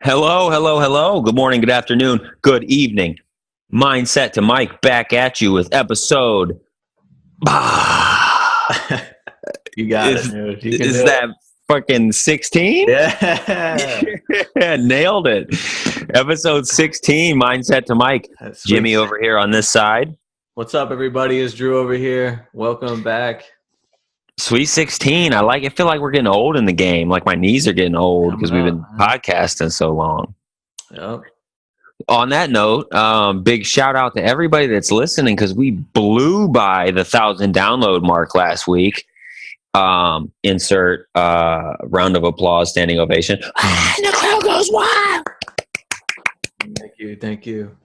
Hello, hello, hello. Good morning, good afternoon, good evening. Mindset to Mike back at you with episode. You got it, Is dude. You can is do that fucking 16? it. Yeah. Nailed it. Episode 16, Mindset to Mike. That's sweet. Jimmy over here on this side. What's up, everybody? It's Drew over here. Welcome back. Sweet 16. I like it. I feel like we're getting old in the game. Like my knees are getting old because we've been podcasting so long. Yep. On that note, big shout out to everybody that's listening because we blew by the 1,000 download mark last week. Insert round of applause, standing ovation. And the crowd goes wild. Thank you.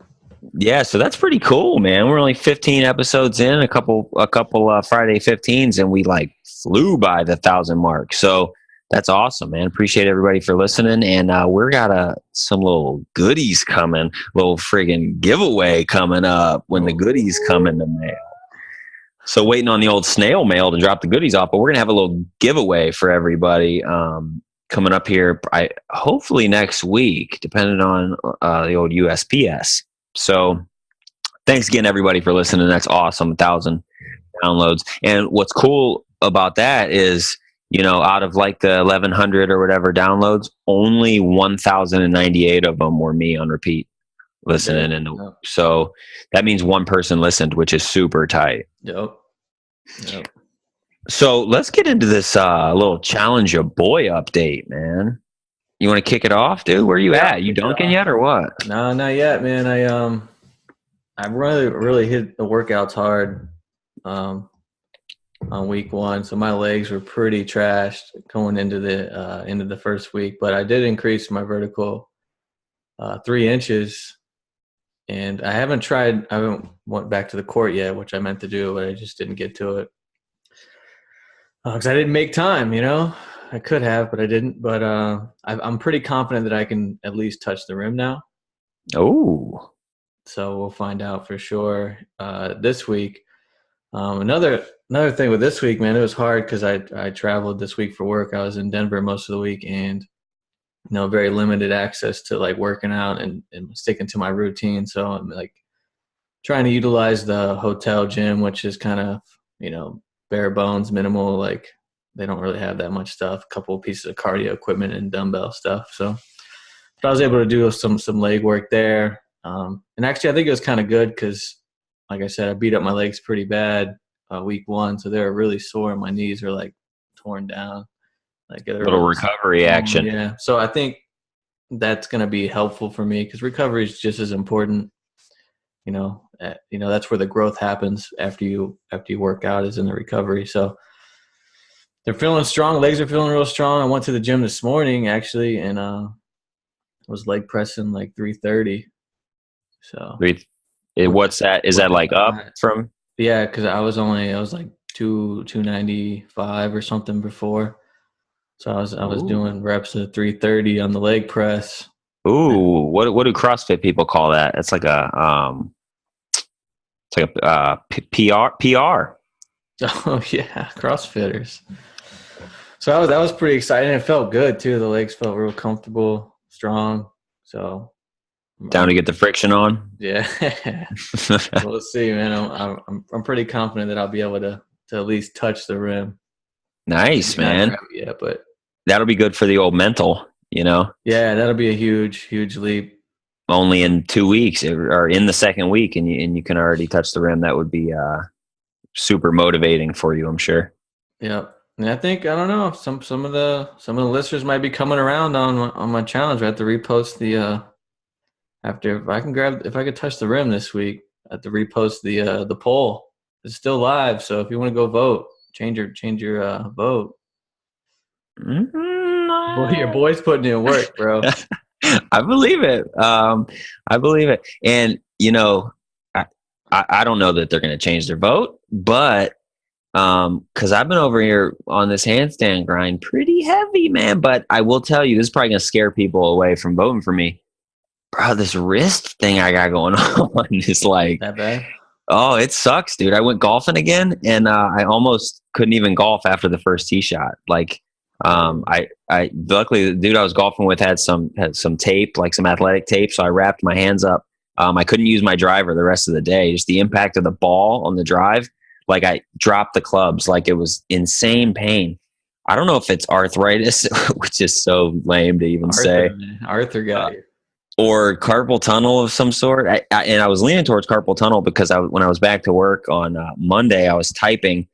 Yeah, so that's pretty cool, man. We're only 15 episodes in, a couple Friday 15s, and we like flew by the 1,000 mark. So that's awesome, man. Appreciate everybody for listening. And we're got some little goodies coming, little friggin' giveaway coming up when the goodies come in the mail. So waiting on the old snail mail to drop the goodies off, but we're going to have a little giveaway for everybody coming up here, hopefully next week, depending on the old USPS. So thanks again, everybody, for listening. That's awesome. 1,000 downloads. And what's cool about that is, you know, out of like the 1,100 or whatever downloads, only 1,098 of them were me on repeat listening. And so that means one person listened, which is super tight. Yep. So let's get into this little challenge your boy update, man. You want to kick it off, dude? Where you at? You dunking yet or what? No, not yet, man. I really hit the workouts hard on week one, so my legs were pretty trashed going into the first week. But I did increase my vertical 3 inches, and I haven't went back to the court yet, which I meant to do, but I just didn't get to it because I didn't make time. You know, I could have, but I didn't. But I'm pretty confident that I can at least touch the rim now. Oh. So we'll find out for sure this week. Another thing with this week, man, it was hard because I traveled this week for work. I was in Denver most of the week, and very limited access to like working out and sticking to my routine. So I'm like trying to utilize the hotel gym, which is kind of bare bones, minimal. Like they don't really have that much stuff. A couple of pieces of cardio equipment and dumbbell stuff. So but I was able to do some leg work there. And actually, I think it was kind of good because, like I said, I beat up my legs pretty bad week one, so they were really sore. My knees are like torn down, like a little recovery action. Yeah, so I think that's going to be helpful for me because recovery is just as important. That's where the growth happens after you work out, is in the recovery. So they're feeling strong. Legs are feeling real strong. I went to the gym this morning actually, and was leg pressing like 330. So what's that? Is that like up from? Yeah, because I was like 295 or something before. So I was doing reps of 330 on the leg press. Ooh, what do CrossFit people call that? It's like a PR. Oh yeah, CrossFitters. So that was pretty exciting. It felt good too. The legs felt real comfortable, strong. So down to get the friction on. Yeah. We'll see, man. I'm pretty confident that I'll be able to at least touch the rim. Nice, man. Yeah, but that'll be good for the old mental, Yeah, that'll be a huge leap. Only in 2 weeks or in the second week, and you can already touch the rim. That would be super motivating for you, I'm sure. Yeah. And I think, I don't know, some of the listeners might be coming around on my challenge. I have to repost the if I could touch the rim this week, I have to repost the poll. It's still live, so if you want to go vote, change your vote. Well, your boy's putting in work, bro. I believe it. And I don't know that they're going to change their vote, but because I've been over here on this handstand grind pretty heavy, man. But I will tell you, this is probably going to scare people away from voting for me. Bro, this wrist thing I got going on is like that bad. Oh, it sucks, dude. I went golfing again, and I almost couldn't even golf after the first tee shot. Like, I luckily the dude I was golfing with had some tape, like some athletic tape, so I wrapped my hands up. I couldn't use my driver the rest of the day. Just the impact of the ball on the drive, like I dropped the clubs, like it was insane pain. I don't know if it's arthritis, which is so lame to even say, Arthur, man. Arthur uh, got you. or carpal tunnel of some sort. And I was leaning towards carpal tunnel because when I was back to work on Monday, I was typing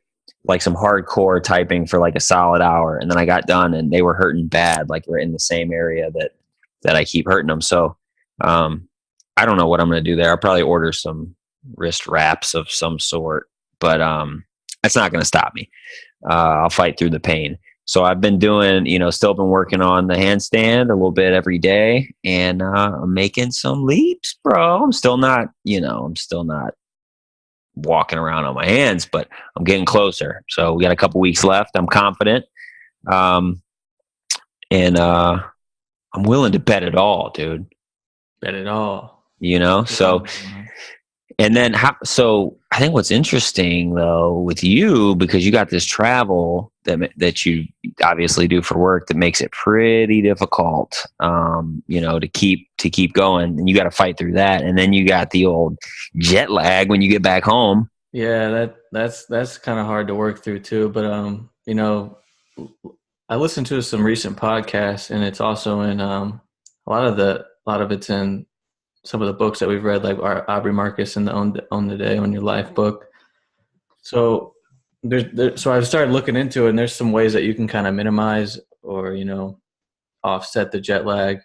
like some hardcore typing for like a solid hour, and then I got done and they were hurting bad, like we're in the same area that I keep hurting them. So I don't know what I'm going to do there. I'll probably order some wrist wraps of some sort, but that's not going to stop me. I'll fight through the pain. So I've been doing, still been working on the handstand a little bit every day, and I'm making some leaps, bro. I'm still not walking around on my hands, but I'm getting closer. So we got a couple weeks left. I'm confident. And I'm willing to bet it all, dude. Bet it all. So, and then so I think what's interesting though with you, because you got this travel that you obviously do for work, that makes it pretty difficult, to keep going, and you got to fight through that. And then you got the old jet lag when you get back home. Yeah, that's kind of hard to work through too. But I listened to some recent podcasts, and it's also in a lot of it's in some of the books that we've read, like Aubrey Marcus and the Own the Day, Own Your Life book. So so I've started looking into it, and there's some ways that you can kind of minimize or offset the jet lag,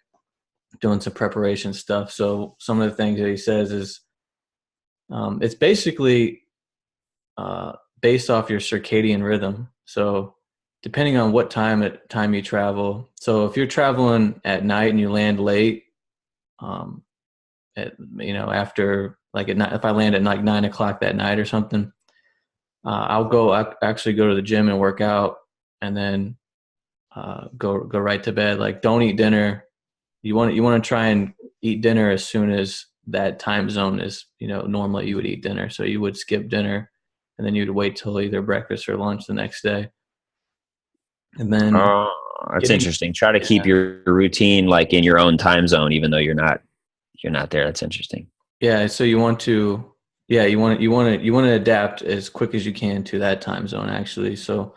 doing some preparation stuff. So some of the things that he says is it's basically based off your circadian rhythm. So depending on what time you travel. So if you're traveling at night and you land late, after like at night, if I land at like 9:00 that night or something, I'll actually go to the gym and work out, and then go right to bed. Like, don't eat dinner. You want to try and eat dinner as soon as that time zone is, normally you would eat dinner. So you would skip dinner, and then you'd wait till either breakfast or lunch the next day. And then that's interesting. Try to keep your routine like in your own time zone, even though you're not there. That's interesting. Yeah. So you want to adapt as quick as you can to that time zone, actually. So,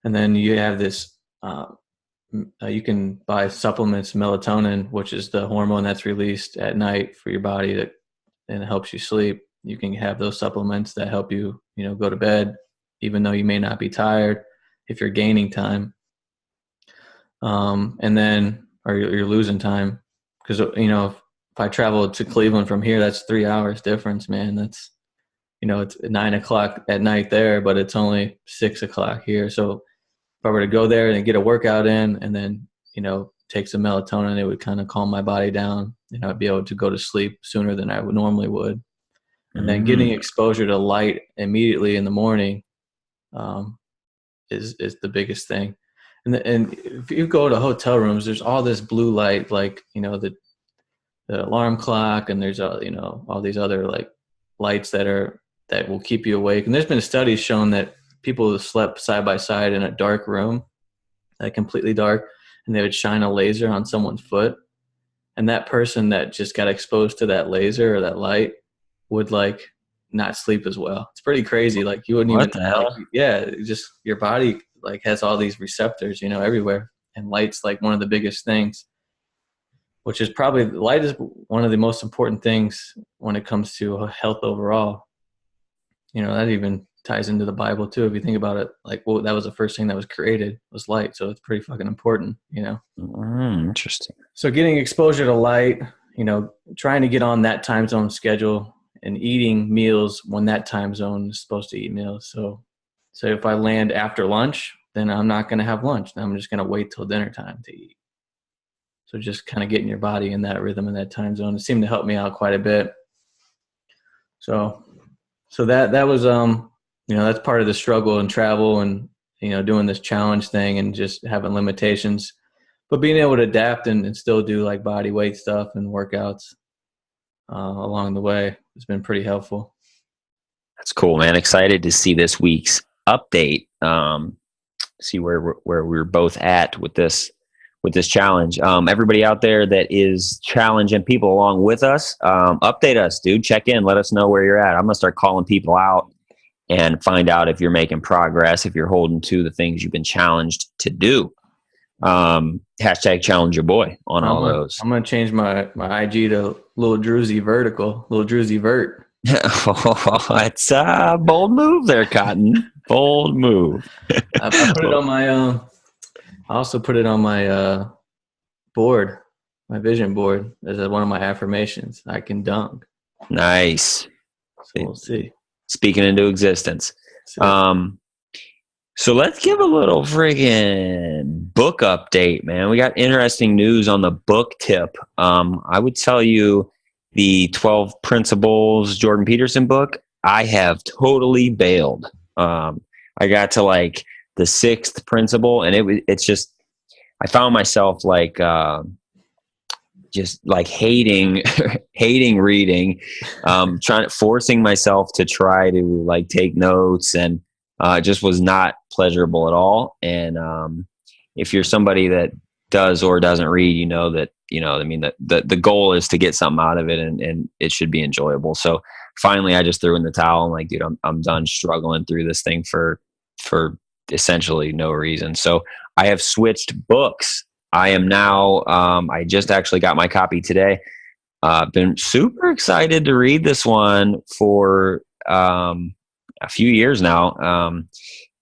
and then you have this, you can buy supplements, melatonin, which is the hormone that's released at night for your body and it helps you sleep. You can have those supplements that help you, go to bed, even though you may not be tired if you're gaining time. And then, or you're losing time, because, if I travel to Cleveland from here, that's 3 hours difference, man. That's, it's 9:00 at night there, but it's only 6:00 here. So if I were to go there and get a workout in, and then, take some melatonin, it would kind of calm my body down. I'd be able to go to sleep sooner than I would normally would. And then getting exposure to light immediately in the morning is the biggest thing. And if you go to hotel rooms, there's all this blue light, like, the alarm clock, and there's all these other like lights that will keep you awake. And there's been studies shown that people who slept side by side in a dark room, like completely dark, and they would shine a laser on someone's foot, and that person that just got exposed to that laser or that light would like not sleep as well. It's pretty crazy. Like, you wouldn't What the hell? Just your body like has all these receptors, everywhere. And light's like one of the biggest things, which is probably, light is one of the most important things when it comes to health overall. That even ties into the Bible too. If you think about it, like, well, that was the first thing that was created, was light. So it's pretty fucking important, Interesting. So getting exposure to light, trying to get on that time zone schedule and eating meals when that time zone is supposed to eat meals. So if I land after lunch, then I'm not going to have lunch. I'm just going to wait till dinner time to eat. So just kind of getting your body in that rhythm in that time zone. It seemed to help me out quite a bit. So that was, that's part of the struggle and travel and, doing this challenge thing and just having limitations, but being able to adapt and still do like body weight stuff and workouts along the way has been pretty helpful. That's cool, man. Excited to see this week's update. see where we're both at with this challenge. Everybody out there that is challenging people along with us, update us, dude. Check in, let us know where you're at. I'm gonna start calling people out and find out if you're making progress, if you're holding to the things you've been challenged to do. Hashtag challenge your boy on all those. I'm gonna change my IG to Little Druzy Vertical, Little Druzy Vert. It's a bold move there, Cotton. Bold move. I put it on my I also put it on my board, my vision board, as one of my affirmations. I can dunk. Nice. So we'll see. Speaking into existence. So let's give a little friggin' book update, man. We got interesting news on the book tip. I would tell you the 12 Principles Jordan Peterson book, I have totally bailed. I got to like the 6th principle, and it's just, I found myself like just like hating reading, forcing myself to try to like take notes, and just was not pleasurable at all. And if you're somebody that does or doesn't read, you know that, I mean, the goal is to get something out of it, and it should be enjoyable. So finally I just threw in the towel. I'm like, dude, I'm done struggling through this thing for essentially no reason. So I have switched books. I am now, I just actually got my copy today. Been super excited to read this one for a few years now.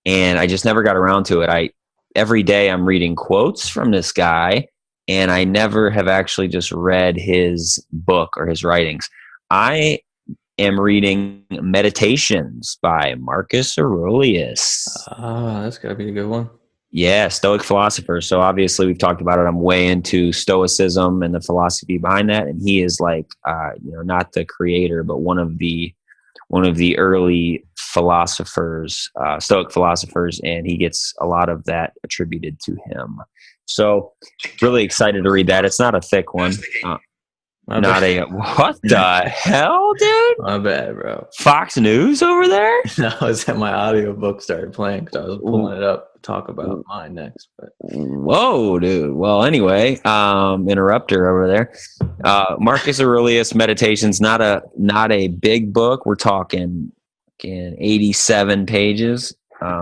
And I just never got around to it. Every day I'm reading quotes from this guy, and I never have actually just read his book or his writings. I am reading Meditations by Marcus Aurelius. That's gotta be a good one. Yeah, Stoic philosopher. So obviously we've talked about it. I'm way into Stoicism and the philosophy behind that. And he is like, not the creator, but one of the early philosophers, Stoic philosophers, and he gets a lot of that attributed to him. So really excited to read that. It's not a thick one. What the hell, dude? My bad, bro. Fox News over there? No, it's that my audiobook started playing because I was pulling it up to talk about mine next. But whoa, dude. Well, anyway, interrupter over there. Marcus Aurelius Meditations, not a big book. We're talking 87 pages.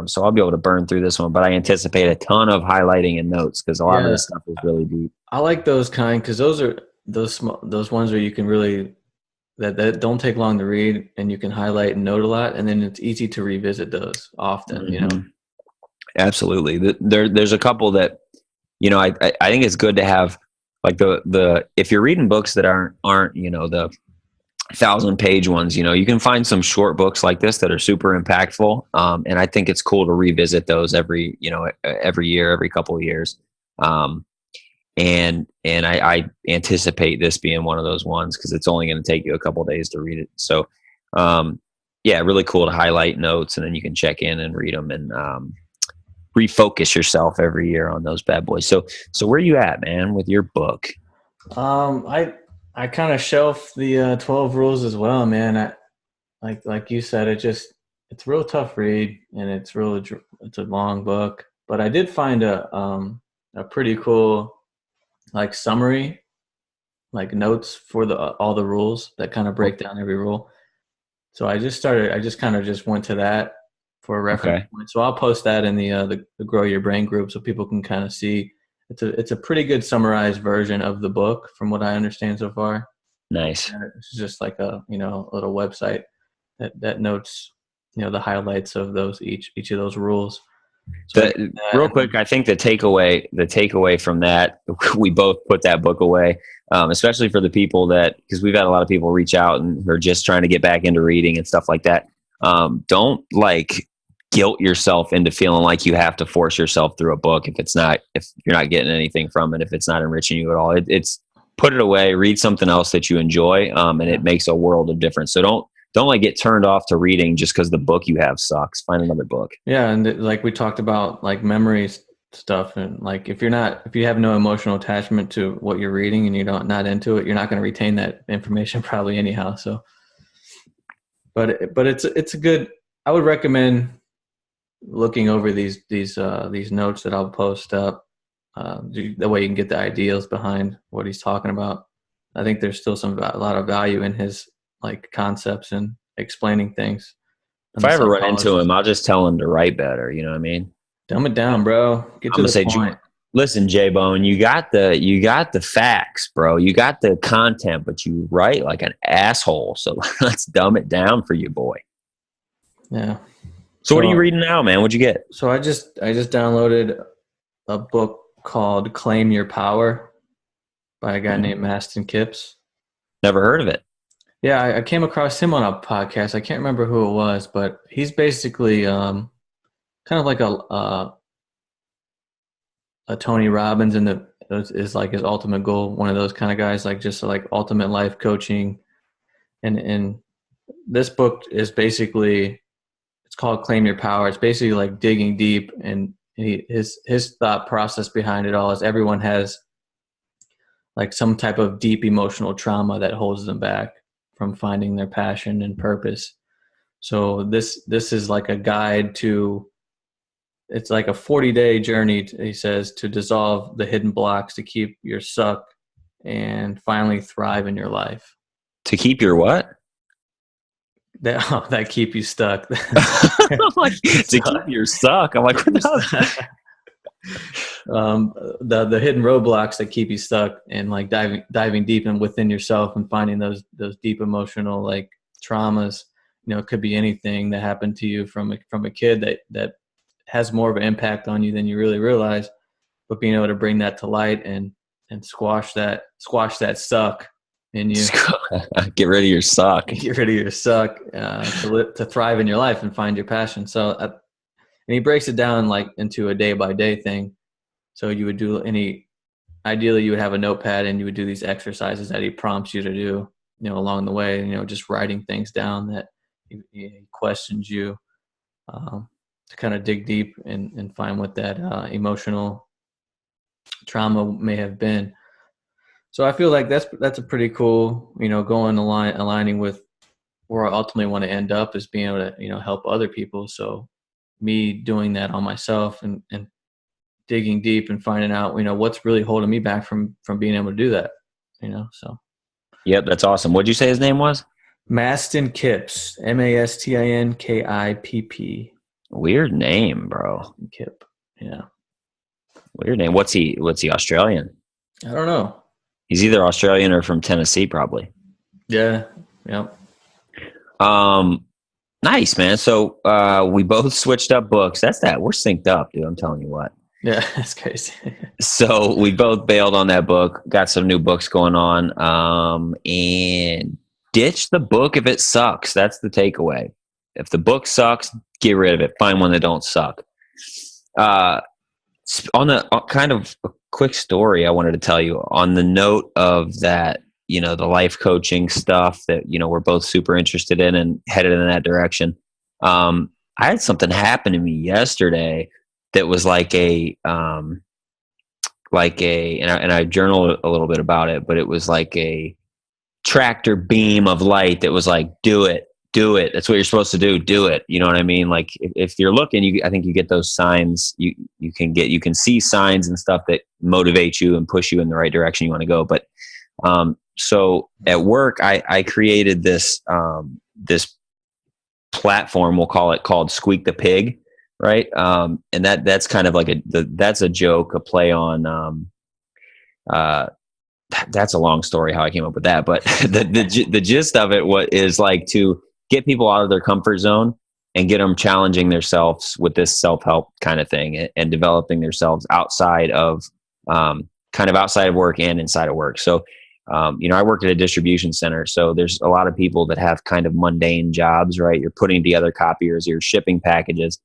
So I'll be able to burn through this one, but I anticipate a ton of highlighting and notes because a lot of this stuff is really deep. I like those kind because those are those ones where you can really that don't take long to read, and you can highlight and note a lot, and then it's easy to revisit those often. Mm-hmm. Absolutely. There's a couple that I think it's good to have, like the if you're reading books that aren't the 1,000-page ones, you can find some short books like this that are super impactful, and I think it's cool to revisit those every year, every couple of years. And I anticipate this being one of those ones because it's only going to take you a couple of days to read it. So, really cool to highlight notes, and then you can check in and read them and refocus yourself every year on those bad boys. So where are you at, man, with your book? I kind of shelved the 12 rules as well, man. Like you said, it's a real tough read, and it's a long book. But I did find a pretty cool like summary, like notes for all the rules that kind of break down every rule. So I just went to that for a reference point. So I'll post that in the Grow Your Brain group so people can kind of see. It's a pretty good summarized version of the book from what I understand so far. Nice. And it's just like a little website that notes the highlights of those each of those rules. So real quick, I think the takeaway from that, we both put that book away, especially for the people because we've had a lot of people reach out and are just trying to get back into reading and stuff like that. Don't like guilt yourself into feeling like you have to force yourself through a book if you're not getting anything from it, if it's not enriching you at all. It's put it away, read something else that you enjoy, and it makes a world of difference. So don't like get turned off to reading just because the book you have sucks. Find another book. Yeah, and like we talked about, like memory stuff, and like if you have no emotional attachment to what you're reading and you're not into it, you're not going to retain that information probably anyhow. So, but it's a good. I would recommend looking over these notes that I'll post up, that way you can get the ideals behind what he's talking about. I think there's still a lot of value in his like concepts and explaining things If and the I ever run into psychology. him, I'll just tell him to write better. You know what I mean? Dumb it down, bro. Get I'm to gonna the say, point. listen, J Bone, you got the facts, bro. You got the content, but you write like an asshole. So let's dumb it down for you, boy. Yeah. So what are you reading now, man? What'd you get? So I just downloaded a book called Claim Your Power by a guy named Maston Kipps. Never heard of it. Yeah, I came across him on a podcast. I can't remember who it was, but he's basically kind of like a Tony Robbins, and is like his ultimate goal. One of those kind of guys, like just like ultimate life coaching. And this book is basically, it's called Claim Your Power. It's basically like digging deep, and his thought process behind it all is everyone has like some type of deep emotional trauma that holds them back from finding their passion and purpose. So this is like a guide to, it's like a 40-day journey, he says, to dissolve the hidden blocks to keep your suck and finally thrive in your life. To keep your what? That keep you stuck. I'm like, to keep your suck. I'm like, what the the hidden roadblocks that keep you stuck, and like diving deep and within yourself and finding those deep emotional like traumas. You know, it could be anything that happened to you from a kid that has more of an impact on you than you really realize. But being able to bring that to light and squash that suck in you. Get rid of your suck. Get rid of your suck to thrive in your life and find your passion. So, and he breaks it down like into a day by day thing. So you would do ideally you would have a notepad and you would do these exercises that he prompts you to do, you know, along the way, you know, just writing things down that he questions you, to kind of dig deep and find what that emotional trauma may have been. So I feel like that's a pretty cool, you know, aligning with where I ultimately want to end up, is being able to, you know, help other people. So me doing that on myself and digging deep and finding out, you know, what's really holding me back from being able to do that, you know. So Yep, that's awesome. What'd you say his name was? Maston Kipps, Mastinkipp. Weird name, bro. Kip. Yeah. Weird name. What's he Australian? I don't know. He's either Australian or from Tennessee, probably. Yeah. Yep. Nice, man. So we both switched up books. We're synced up, dude. I'm telling you what. Yeah, that's crazy. So we both bailed on that book, got some new books going on, and ditch the book if it sucks. That's the takeaway. If the book sucks, get rid of it. Find one that don't suck. On the kind of a quick story I wanted to tell you on the note of that, you know, the life coaching stuff that, you know, we're both super interested in and headed in that direction. I had something happen to me yesterday that was like and I journaled a little bit about it, but it was like a tractor beam of light that was like, do it. That's what you're supposed to do. Do it. You know what I mean? Like if you're looking, I think you get those signs. You can see signs and stuff that motivate you and push you in the right direction you want to go. But so at work, I created this this platform, we'll call it, called Squeak the Pig, right? And that's kind of like that's a joke, a play on. That's a long story how I came up with that, but the gist of it is like to get people out of their comfort zone and get them challenging themselves with this self-help kind of thing and developing themselves outside of outside of work and inside of work. So, you know, I work at a distribution center. So there's a lot of people that have kind of mundane jobs, right? You're putting together copiers, you're shipping packages,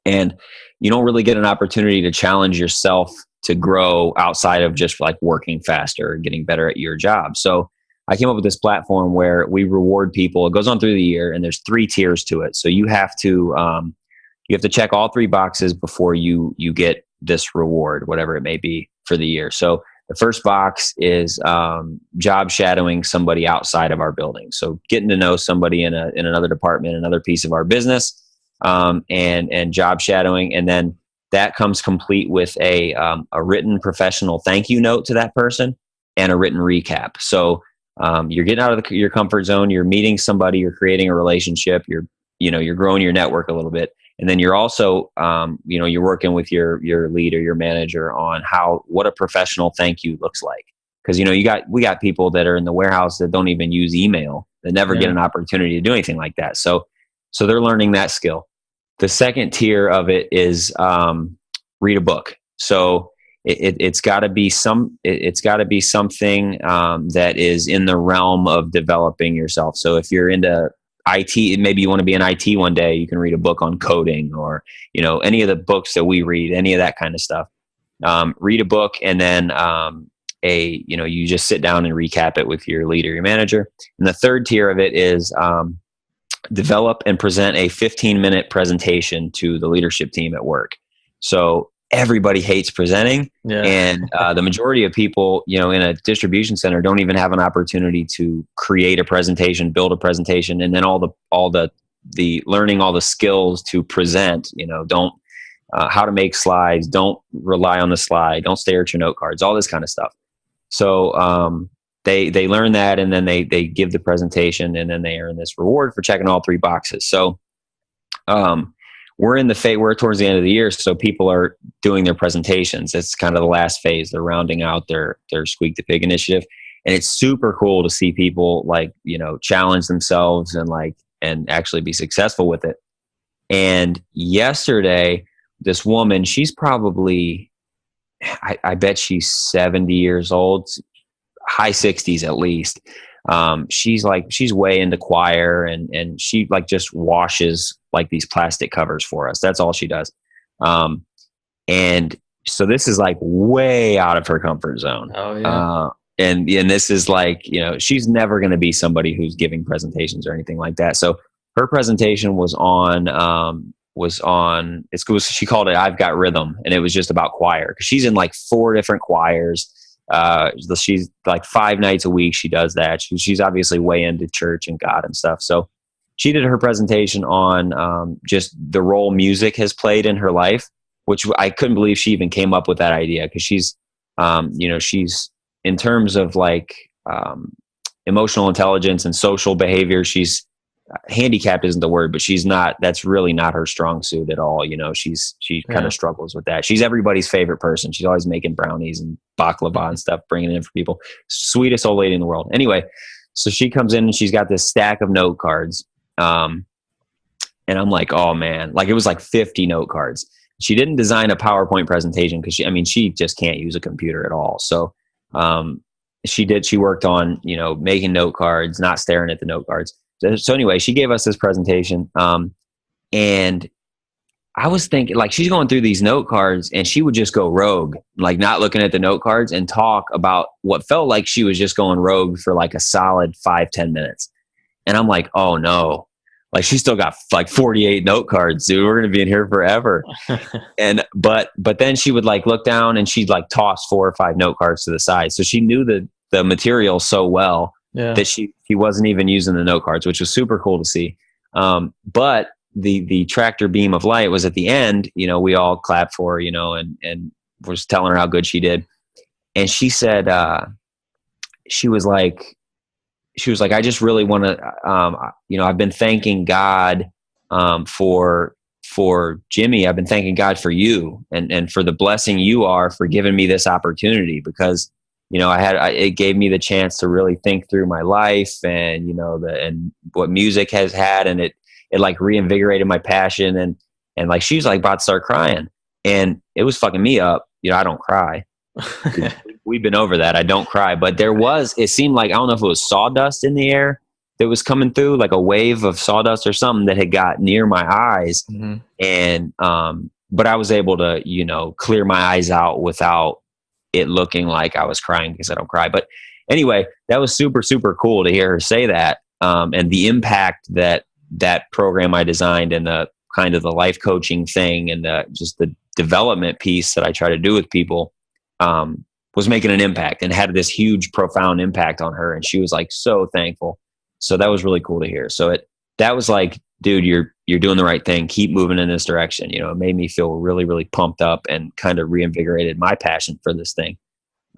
and you don't really get an opportunity to challenge yourself to grow outside of just like working faster or getting better at your job. So I came up with this platform where we reward people. It goes on through the year, and there's 3 tiers to it. So you have to check all 3 boxes before you get this reward, whatever it may be for the year. So the first box is job shadowing somebody outside of our building. So getting to know somebody in another department, another piece of our business, and job shadowing. And then that comes complete with a written professional thank you note to that person and a written recap. So you're getting out of your comfort zone, you're meeting somebody, you're creating a relationship, you're growing your network a little bit. And then you're also, you're working with your lead or your manager on what a professional thank you looks like. Because, we got people that are in the warehouse that don't even use email, that never get an opportunity to do anything like that. So they're learning that skill. The second tier of it is read a book. So it's got to be something that is in the realm of developing yourself. So if you're into IT, maybe you want to be in IT one day, you can read a book on coding, or any of the books that we read, any of that kind of stuff. Read a book, and then you just sit down and recap it with your leader, your manager. And the third tier of it is develop and present a 15-minute presentation to the leadership team at work. So everybody hates presenting, and the majority of people, in a distribution center, don't even have an opportunity to create a presentation, build a presentation, and then all the learning all the skills to present. Don't how to make slides, don't rely on the slide, don't stare at your note cards, all this kind of stuff. So they learn that, and then they give the presentation, and then they earn this reward for checking all three boxes. So we're towards the end of the year, so people are doing their presentations. It's kind of the last phase. They're rounding out their Squeak the Pig initiative, and it's super cool to see people challenge themselves and actually be successful with it. And yesterday, this woman, she's probably, I bet she's 70 years old, high 60s at least. She's way into choir, and she just washes these plastic covers for us. That's all she does. And so this is way out of her comfort zone. Oh yeah. And this is she's never going to be somebody who's giving presentations or anything like that. So her presentation was on she called it I've Got Rhythm, and it was just about choir, because she's in 4 different choirs. She's 5 nights a week she does that. She's obviously way into church and God and stuff. So she did her presentation on just the role music has played in her life, which I couldn't believe she even came up with that idea, because she's she's in terms of emotional intelligence and social behavior, she's handicapped isn't the word, but that's really not her strong suit at all. She kind of struggles with that. She's everybody's favorite person. She's always making brownies and baklava and stuff, bringing it in for people. Sweetest old lady in the world. Anyway, so she comes in and she's got this stack of note cards. And I'm like, oh man, it was 50 note cards. She didn't design a PowerPoint presentation because she just can't use a computer at all. So, she worked on, making note cards, not staring at the note cards. So anyway, she gave us this presentation, and I was thinking, she's going through these note cards, and she would just go rogue, not looking at the note cards, and talk about what felt like she was just going rogue for a solid 5-10 minutes. And I'm like, oh no, she's still got 48 note cards, dude. We're going to be in here forever. But then she would look down, and she'd toss 4 or 5 note cards to the side. So she knew the material so well that she wasn't even using the note cards, which was super cool to see. But the tractor beam of light was at the end. We all clapped for her, and was telling her how good she did. And she said, she was like, I just really want to, I've been thanking God for Jimmy. I've been thanking God for you and for the blessing you are for giving me this opportunity, because it gave me the chance to really think through my life and, and what music has had. And it reinvigorated my passion. And she was about to start crying, and it was fucking me up. I don't cry. We've been over that. I don't cry, but it seemed I don't know if it was sawdust in the air that was coming through, a wave of sawdust or something that had got near my eyes. Mm-hmm. And, but I was able to, clear my eyes out without it looking like I was crying, because I don't cry. But anyway, that was super, super cool to hear her say that. And the impact that program I designed, and the kind of the life coaching thing, and just the development piece that I try to do with people, was making an impact, and had this huge, profound impact on her. And she was so thankful. So that was really cool to hear. So that was dude, you're doing the right thing. Keep moving in this direction. You know, it made me feel really, really pumped up and kind of reinvigorated my passion for this thing.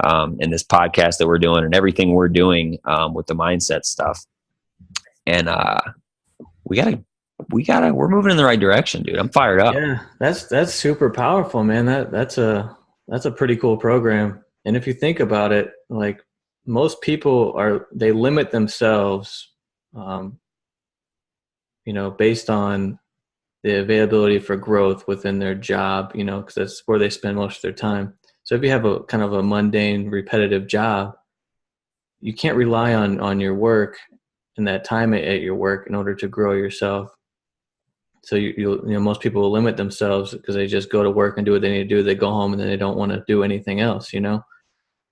And this podcast that we're doing and everything we're doing with the mindset stuff. And we're moving in the right direction, dude. I'm fired up. Yeah, that's super powerful, man. That's a pretty cool program. And if you think about it, like most people they limit themselves, based on the availability for growth within their job, because that's where they spend most of their time. So if you have a kind of a mundane, repetitive job, you can't rely on your work and that time at your work in order to grow yourself. So most people will limit themselves because they just go to work and do what they need to do. They go home and then they don't want to do anything else,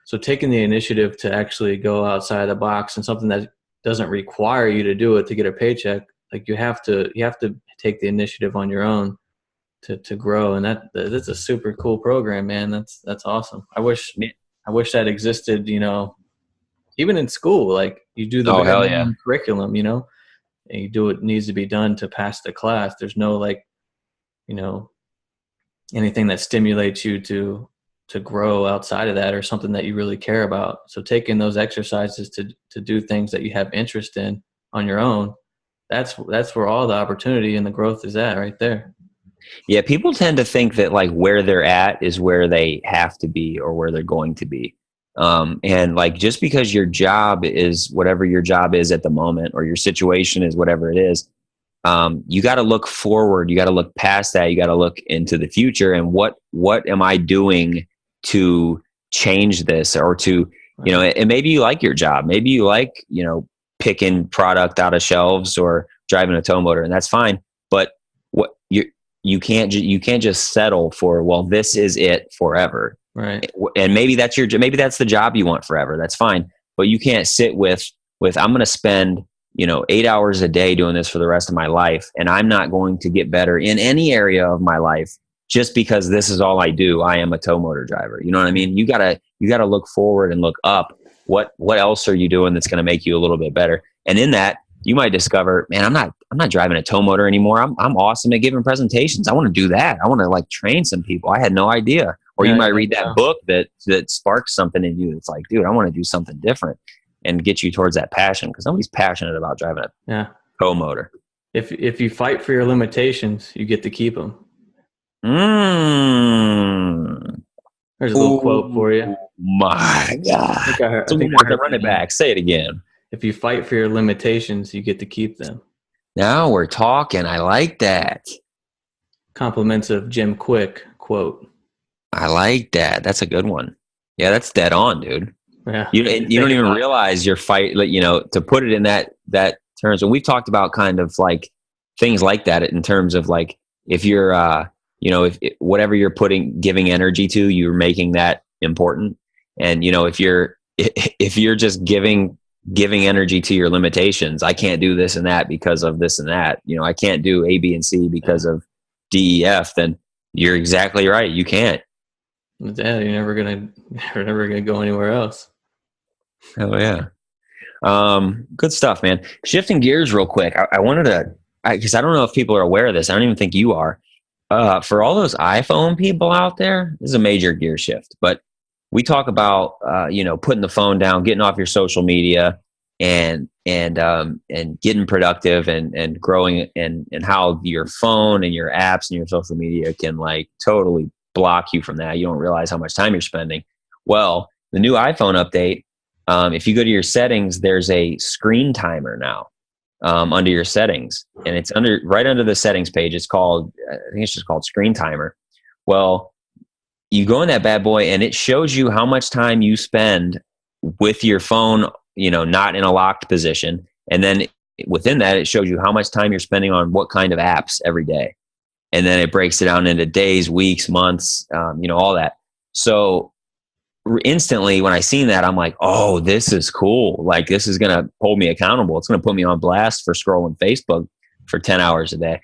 So taking the initiative to actually go outside the box and something that doesn't require you to do it to get a paycheck, like you have to take the initiative on your own to grow. And that's a super cool program, man. That's awesome. I wish that existed, even in school. Like you do the curriculum, and you do what needs to be done to pass the class. There's no anything that stimulates you to grow outside of that or something that you really care about. So taking those exercises to do things that you have interest in on your own, that's where all the opportunity and the growth is at, right there. Yeah, people tend to think that like where they're at is where they have to be or where they're going to be. And like just because your job is whatever your job is at the moment or your situation is whatever it is, you got to look forward. You got to look past that. You got to look into the future. And what am I doing to change this or to, and maybe you like your job. Maybe you like, picking product out of shelves or driving a tow motor, and that's fine. But what you can't just settle for, well, this is it forever. Right. And maybe that's the job you want forever. That's fine. But you can't sit with I'm going to spend, 8 hours a day doing this for the rest of my life. And I'm not going to get better in any area of my life just because this is all I do. I am a tow motor driver. You know what I mean? You gotta look forward and look up. What else are you doing that's going to make you a little bit better? And in that, you might discover, man, I'm not driving a tow motor anymore. I'm awesome at giving presentations. I want to do that. I want to like train some people. I had no idea. Or you might read that book that sparks something in you. It's like, dude, I want to do something different and get you towards that passion, because nobody's passionate about driving a tow motor. If you fight for your limitations, you get to keep them. There's a little quote for you. My God. Run it back. Say it again. If you fight for your limitations, you get to keep them. Now we're talking. I like that. Compliments of Jim Quick quote. I like that. That's a good one. Yeah, that's dead on, dude. Yeah. You don't even realize your fight, to put it in that terms. And we've talked about kind of like things like that in terms of like, if you're, if whatever you're giving energy to, you're making that important. And, if you're just giving energy to your limitations, I can't do this and that because of this and that, I can't do A, B, and C because of D, E, F, then you're exactly right. You can't. Yeah, you're never gonna go anywhere else. Oh yeah. Good stuff, man. Shifting gears real quick. I wanted to, because I don't know if people are aware of this. I don't even think you are. For all those iPhone people out there, this is a major gear shift. But we talk about, putting the phone down, getting off your social media, and getting productive and growing, and how your phone and your apps and your social media can like totally block you from that. You don't realize how much time you're spending. Well, the new iPhone update, if you go to your settings, there's a screen timer now under your settings, and it's right under the settings page. It's called, I think it's just called screen timer. Well, you go in that bad boy and it shows you how much time you spend with your phone, not in a locked position. And then within that, it shows you how much time you're spending on what kind of apps every day. And then it breaks it down into days, weeks, months, all that. So instantly when I seen that, I'm like, oh, this is cool. Like, this is going to hold me accountable. It's going to put me on blast for scrolling Facebook for 10 hours a day.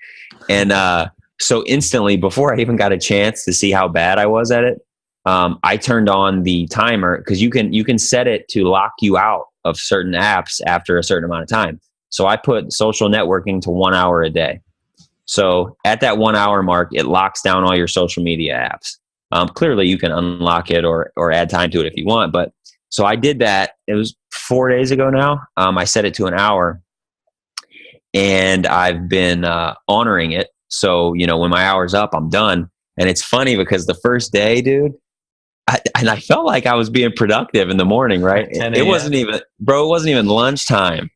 And so instantly, before I even got a chance to see how bad I was at it, I turned on the timer, because you can set it to lock you out of certain apps after a certain amount of time. So I put social networking to 1 hour a day. So at that 1 hour mark, it locks down all your social media apps. Clearly, you can unlock it or add time to it if you want. But so I did that. It was 4 days ago now. I set it to an hour, and I've been honoring it. So when my hour's up, I'm done. And it's funny because the first day, dude, I felt like I was being productive in the morning, right? 10 It a.m. wasn't even, bro. It wasn't even lunchtime.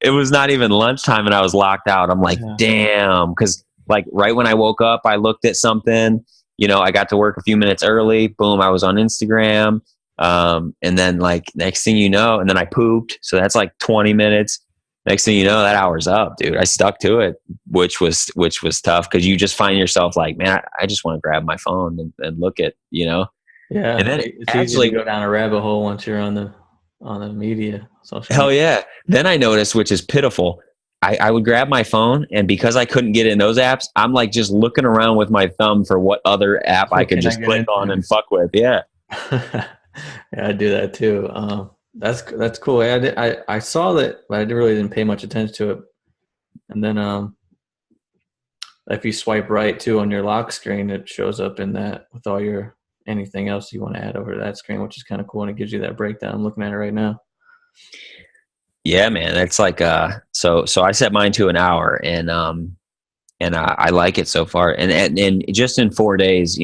It was not even lunchtime, and I was locked out. I'm like, Yeah. damn, because like right when I woke up, I looked at something. I got to work a few minutes early. Boom, I was on Instagram, and then like next thing you know, and then I pooped. So that's like 20 minutes. Next thing you know, that hour's up, dude. I stuck to it, which was tough because you just find yourself like, man, I just want to grab my phone and look at. Yeah, And then it's easy to actually, go down a rabbit hole once you're on the media, social hell media. yeah. Then I noticed, which is pitiful, I would grab my phone, and because I couldn't get in those apps, I'm like just looking around with my thumb for what other app I What could can I just get click on into? and fuck with. Yeah. Yeah, I do that too. That's cool. I saw that, but I really didn't pay much attention to it. And then if you swipe right too on your lock screen, it shows up in that with all your anything else you want to add over to that screen, which is kind of cool, and it gives you that breakdown. I'm looking at it right now. Yeah, man. It's like, so I set mine to an hour, and I like it so far. And just in 4 days,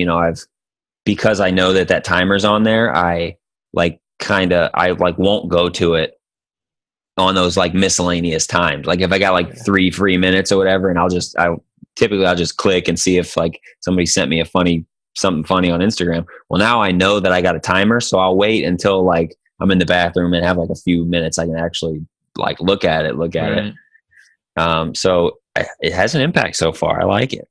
because I know that timer's on there, I won't go to it on those like miscellaneous times. Like if I got like 3 free minutes or whatever, and I'll just click and see if like somebody sent me something funny on Instagram. Well, now I know that I got a timer, so I'll wait until like I'm in the bathroom and have like a few minutes I can actually like look at it. Right. So it has an impact so far. I like it.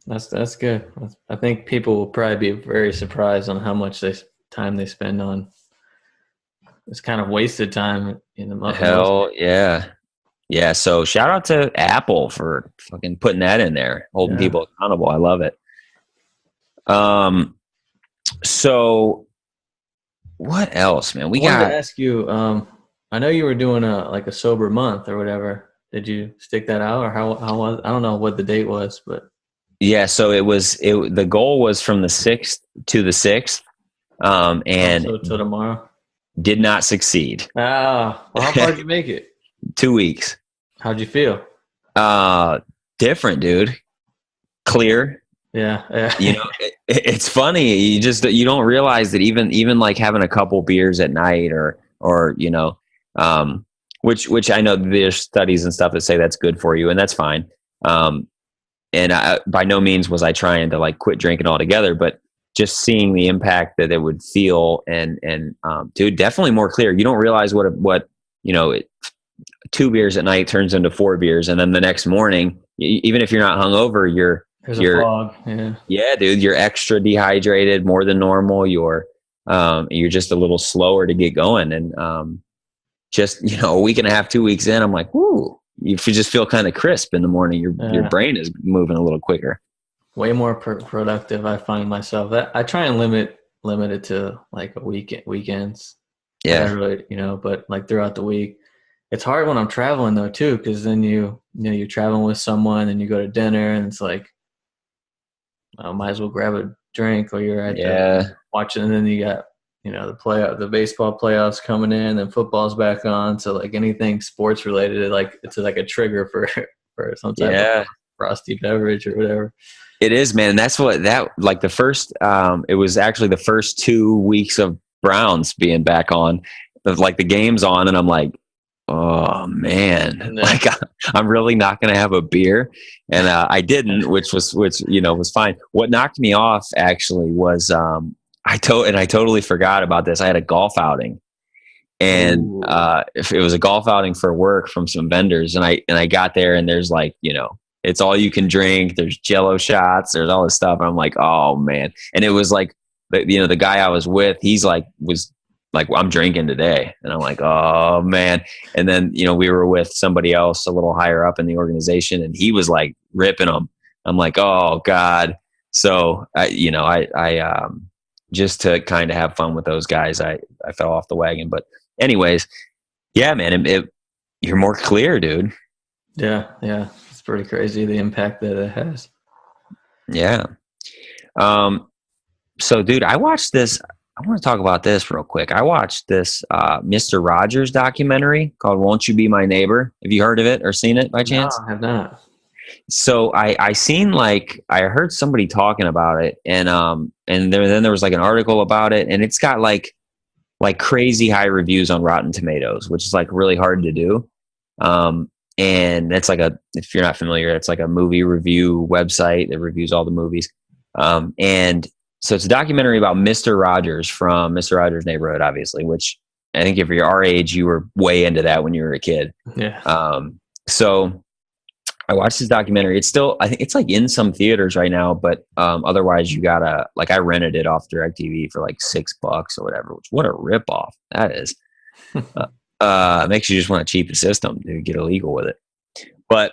That's good. I think people will probably be very surprised on how much time they spend on. It's kind of wasted time in the most. Hell yeah. Yeah. So shout out to Apple for fucking putting that in there, holding Yeah. people accountable. I love it. So what else, man? I wanted to ask you. I know you were doing a sober month or whatever. Did you stick that out, or how was? I don't know what the date was, but Yeah. So the goal was from the 6th to the 6th, and also till tomorrow. did not succeed. Ah, well, how far did you make it? 2 weeks. How'd you feel? Different, dude. Clear. Yeah, yeah. It's funny. You don't realize that even like having a couple beers at night or which I know there's studies and stuff that say that's good for you, and that's fine. And by no means was I trying to like quit drinking altogether, but just seeing the impact that it would feel and dude, definitely more clear. You don't realize what 2 beers at night turns into 4 beers, and then the next morning, even if you're not hungover, There's a fog. yeah, dude, you're extra dehydrated more than normal. You're just a little slower to get going, and just a week and a half, 2 weeks in, I'm like, whoo, you just feel kind of crisp in the morning. Your brain is moving a little quicker. Way more productive. I find myself that I try and limit it to like weekends. Yeah, I really, but like throughout the week, it's hard when I'm traveling though too, because then you're traveling with someone and you go to dinner and it's like, I might as well grab a drink, or you're at watching, and then you got the baseball playoffs coming in and football's back on, so like anything sports related, it's like a trigger for some type of frosty beverage or whatever. It is, man. And that's like the first it was actually the first 2 weeks of Browns being back on, like the game's on, and I'm like, oh man, like I'm really not going to have a beer. And I didn't, which was fine. What knocked me off actually was I totally forgot about this. I had a golf outing, and if it was a golf outing for work from some vendors, and I got there, and there's like, it's all you can drink. There's Jello shots. There's all this stuff. And I'm like, oh man. And it was like, the guy I was with, was like, well, I'm drinking today. And I'm like, oh man. And then, we were with somebody else a little higher up in the organization, and he was like ripping them. I'm like, oh God. So I just to kind of have fun with those guys, I fell off the wagon. But anyways, yeah, man, you're more clear, dude. Yeah, yeah, it's pretty crazy the impact that it has. Yeah. So, dude, I watched this. I want to talk about this real quick. I watched this Mr. Rogers documentary called "Won't You Be My Neighbor." Have you heard of it or seen it by No, chance? I have not. So I seen like I heard somebody talking about it, and then there was like an article about it, and it's got like crazy high reviews on Rotten Tomatoes, which is like really hard to do. Um, and it's like if you're not familiar, it's like a movie review website that reviews all the movies. And so it's a documentary about Mr. Rogers from Mr. Rogers' Neighborhood, obviously, which I think if you're our age, you were way into that when you were a kid. Yeah. So I watched this documentary. It's still, I think it's like in some theaters right now, but otherwise you gotta, like, I rented it off DirecTV for like $6 or whatever, which what a ripoff that is. Makes you just want to cheat the system to get illegal with it. But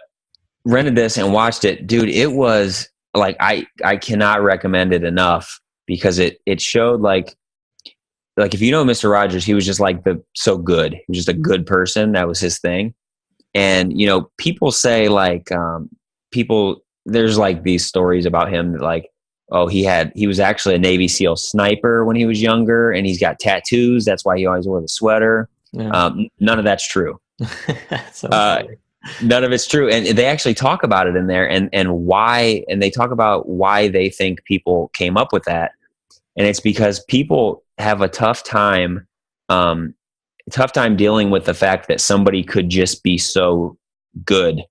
rented this and watched it, dude. It was like, I cannot recommend it enough because it showed like if you know Mr. Rogers, he was just like so good. He was just a good person. That was his thing. And, you know, people say like, there's like these stories about him that like, oh, he was actually a Navy SEAL sniper when he was younger and he's got tattoos. That's why he always wore the sweater. Yeah. None of that's true. That's so funny. None of it's true. And they actually talk about it in there and why, and they talk about why they think people came up with that. And it's because people have a tough time dealing with the fact that somebody could just be so good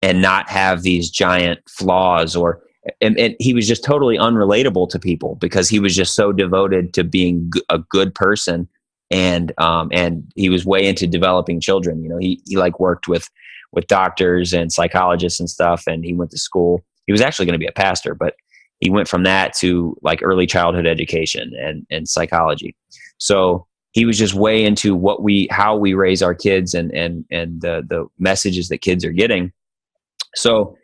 and not have these giant flaws and he was just totally unrelatable to people because he was just so devoted to being a good person. And he was way into developing children. You know, he like worked with doctors and psychologists and stuff. And he went to school. He was actually going to be a pastor, but he went from that to like early childhood education and psychology. So he was just way into how we raise our kids and the messages that kids are getting. So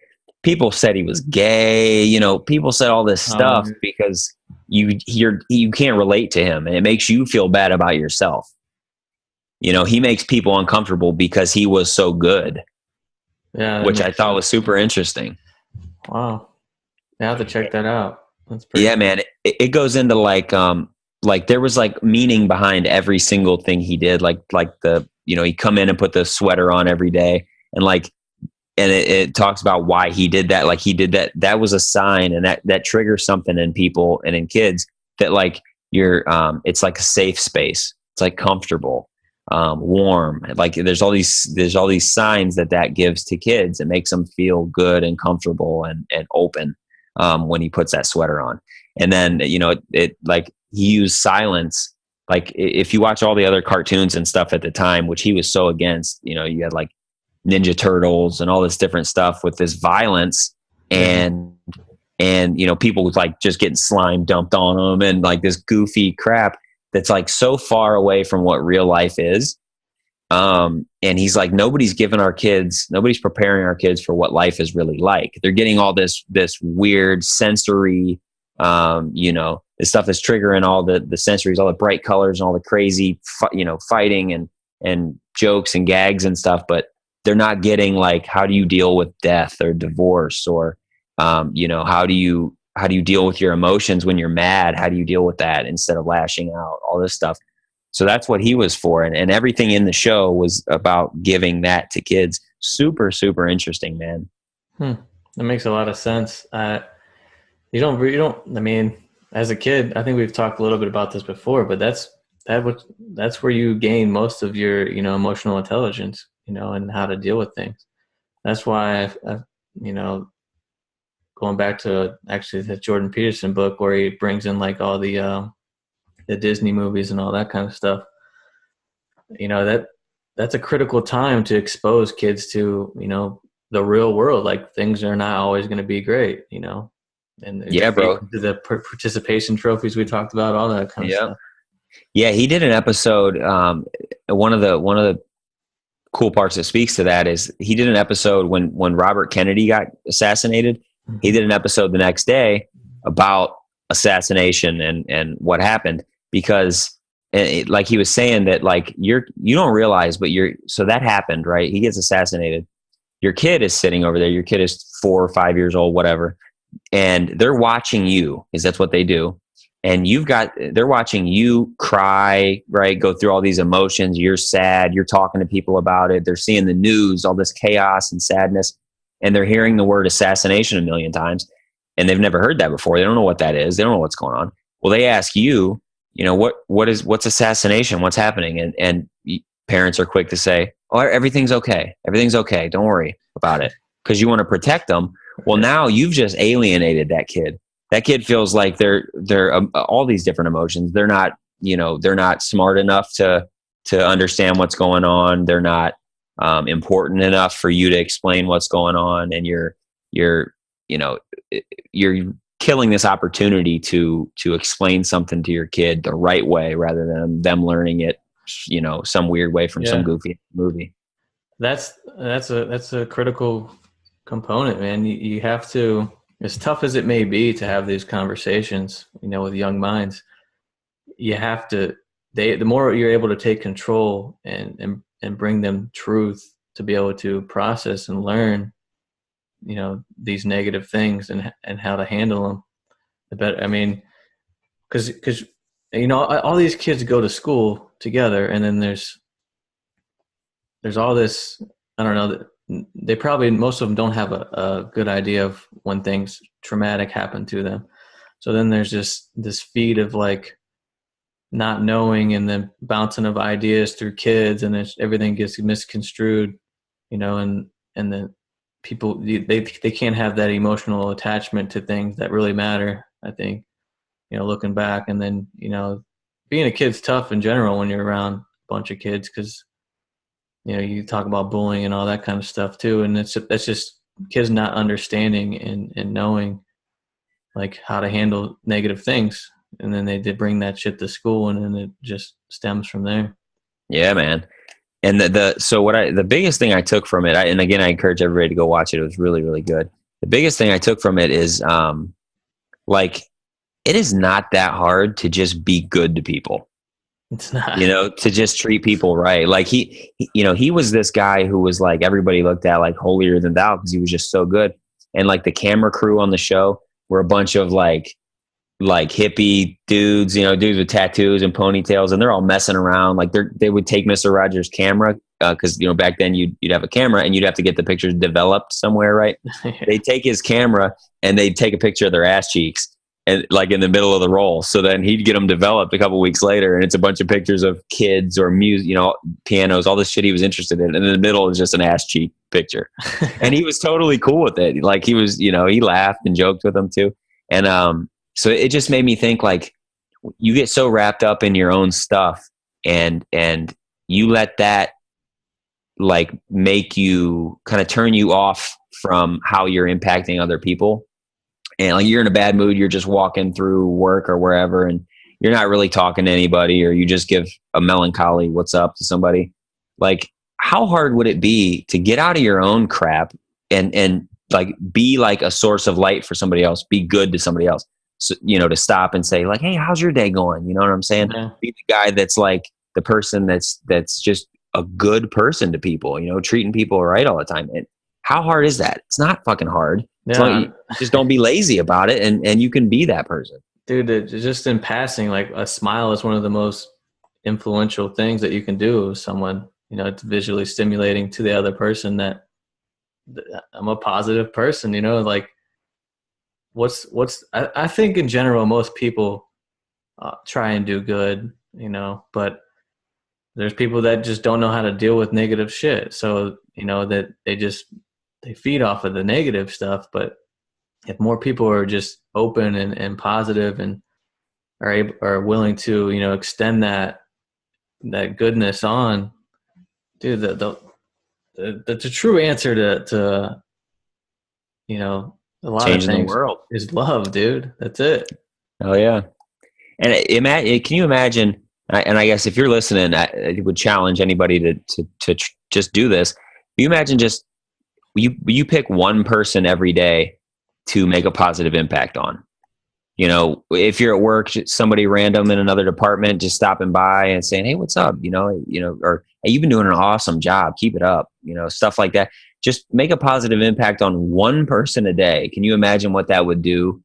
people said he was gay, you know, people said all this stuff because you can't relate to him and it makes you feel bad about yourself. You know, he makes people uncomfortable because he was so good. Yeah. Which I thought was super interesting. Wow. I have to check that out. That's pretty cool. Man. It goes into like there was like meaning behind every single thing he did. Like he'd come in and put the sweater on every day and it talks about why he did that. Like he did that. That was a sign and that triggers something in people and in kids that like it's like a safe space. It's like comfortable, warm. Like there's all these signs that gives to kids. It makes them feel good and comfortable and open when he puts that sweater on. And then, you know, it like he used silence. Like if you watch all the other cartoons and stuff at the time, which he was so against, you know, you had like Ninja Turtles and all this different stuff with this violence and you know, people with like just getting slime dumped on them and like this goofy crap that's like so far away from what real life is. And he's like, nobody's preparing our kids for what life is really like. They're getting all this weird sensory, you know, the stuff that's triggering all the sensories, all the bright colors and all the crazy, fighting and jokes and gags and stuff. But they're not getting like, how do you deal with death or divorce or, you know, how do you deal with your emotions when you're mad? How do you deal with that instead of lashing out? All this stuff. So that's what he was for. And everything in the show was about giving that to kids. Super, super interesting, man. That makes a lot of sense. I mean, as a kid, I think we've talked a little bit about this before, but that's where you gain most of your, you know, emotional intelligence, you know, and how to deal with things. That's why I've you know, going back to actually the Jordan Peterson book where he brings in like all the Disney movies and all that kind of stuff. You know, that's a critical time to expose kids to, you know, the real world. Like things are not always going to be great, you know, and bro, the participation trophies we talked about, all that kind of stuff. Yeah. He did an episode. One of the cool parts that speaks to that is he did an episode when Robert Kennedy got assassinated. Mm-hmm. He did an episode the next day about assassination and what happened because and like he was saying that like you don't realize, but so that happened, right? He gets assassinated. Your kid is sitting over there. Your kid is 4 or 5 years old, whatever. And they're watching you, because that's what they do. And they're watching you cry, right? Go through all these emotions. You're sad. You're talking to people about it. They're seeing the news, all this chaos and sadness. And they're hearing the word assassination a million times. And they've never heard that before. They don't know what that is. They don't know what's going on. Well, they ask you, what's assassination? What's happening? And parents are quick to say, oh, everything's okay. Everything's okay. Don't worry about it. Because you want to protect them. Well, now you've just alienated that kid. That kid feels like they're all these different emotions. They're not smart enough to understand what's going on. They're not important enough for you to explain what's going on. And you're killing this opportunity to explain something to your kid the right way, rather than them learning it, some weird way from some goofy movie. That's a critical component, man. You have to, as tough as it may be to have these conversations, with young minds, you have to, the more you're able to take control and bring them truth to be able to process and learn, these negative things and how to handle them, the better. I mean, because all these kids go to school together, and then there's all this, I don't know, they probably, most of them don't have a good idea of when things traumatic happen to them. So then there's just this feed of like not knowing, and then bouncing of ideas through kids, and everything gets misconstrued, and then people, they can't have that emotional attachment to things that really matter, I think, looking back. And then, being a kid's tough in general when you're around a bunch of kids, because you talk about bullying and all that kind of stuff too. And that's just kids not understanding and knowing like how to handle negative things. And then they bring that shit to school, and then it just stems from there. Yeah, man. And the biggest thing I took from it, and again, I encourage everybody to go watch it. It was really, really good. The biggest thing I took from it is, like, it is not that hard to just be good to people. It's not, to just treat people right. Like he was this guy who was like, everybody looked at like holier than thou, because he was just so good. And like the camera crew on the show were a bunch of like hippie dudes, dudes with tattoos and ponytails, and they're all messing around. Like they would take Mr. Rogers' camera, because back then you'd have a camera and you'd have to get the pictures developed somewhere, right? They'd take his camera and they'd take a picture of their ass cheeks, and like in the middle of the roll. So then he'd get them developed a couple weeks later, and it's a bunch of pictures of kids or music, pianos, all this shit he was interested in. And in the middle is just an ass cheek picture. And he was totally cool with it. Like he was, he laughed and joked with them too. And so it just made me think, like, you get so wrapped up in your own stuff, and you let that like make you kind of turn you off from how you're impacting other people. And like you're in a bad mood, you're just walking through work or wherever, and you're not really talking to anybody, or you just give a melancholy what's up to somebody. Like, how hard would it be to get out of your own crap and like be like a source of light for somebody else, be good to somebody else? So, to stop and say like, hey, how's your day going? You know what I'm saying? Yeah. Be the guy that's like the person that's just a good person to people, treating people right all the time. And how hard is that? It's not fucking hard. Yeah. Just don't be lazy about it, and you can be that person. Dude, just in passing, like a smile is one of the most influential things that you can do with someone. It's visually stimulating to the other person that I'm a positive person, like I think in general, most people try and do good, but there's people that just don't know how to deal with negative shit. So, that they feed off of the negative stuff. But if more people are just open and positive and are willing to, extend that goodness on, dude, the true answer to a lot changing of things the world is love, dude. That's it. Oh yeah. And can you imagine? And I guess if you're listening, I would challenge anybody to just do this. You imagine just you pick one person every day to make a positive impact on. if you're at work, somebody random in another department just stopping by and saying, "Hey, what's up?" Or "Hey, you've been doing an awesome job. Keep it up." Stuff like that. Just make a positive impact on one person a day. Can you imagine what that would do,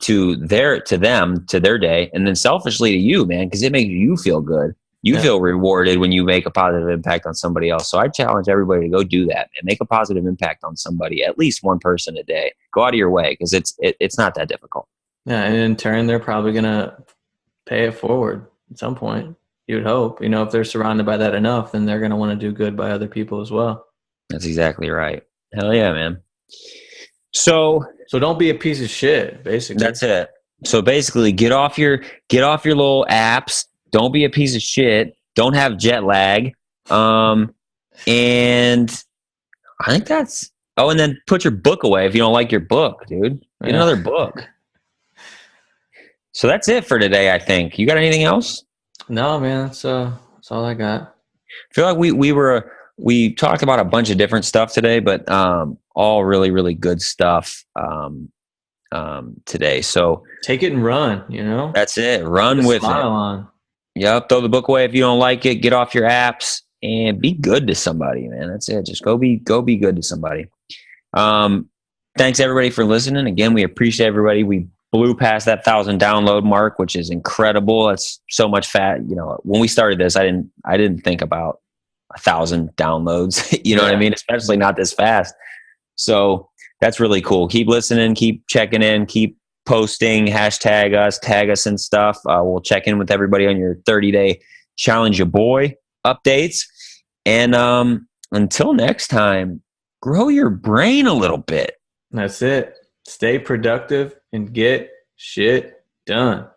to their day, and then selfishly to you, man, because it makes you feel good. You feel rewarded when you make a positive impact on somebody else. So I challenge everybody to go do that and make a positive impact on somebody, at least one person a day. Go out of your way, because it's not that difficult. Yeah, and in turn, they're probably gonna pay it forward at some point. You would hope. If they're surrounded by that enough, then they're gonna want to do good by other people as well. That's exactly right. Hell yeah, man. So don't be a piece of shit, basically. that's it. So basically, get off your little apps. Don't be a piece of shit. Don't have jet lag. And I think that's. Oh, and then put your book away if you don't like your book, dude. Get another book. So that's it for today, I think. You got anything else? No, man. That's all I got. I feel like we talked about a bunch of different stuff today, but all really, really good stuff today. So take it and run. That's it. Run with it. Smile on. Yep. Throw the book away if you don't like it. Get off your apps and be good to somebody, man. That's it. Just go be good to somebody. Thanks everybody for listening. Again, we appreciate everybody. We blew past that 1,000 download mark, which is incredible. That's so much fat. When we started this, I didn't think about 1,000 downloads. You know what I mean? Especially not this fast. So that's really cool. Keep listening, keep checking in, keep posting, hashtag us, tag us and stuff. We'll check in with everybody on your 30-day challenge your boy updates. And until next time, grow your brain a little bit. That's it. Stay productive and get shit done.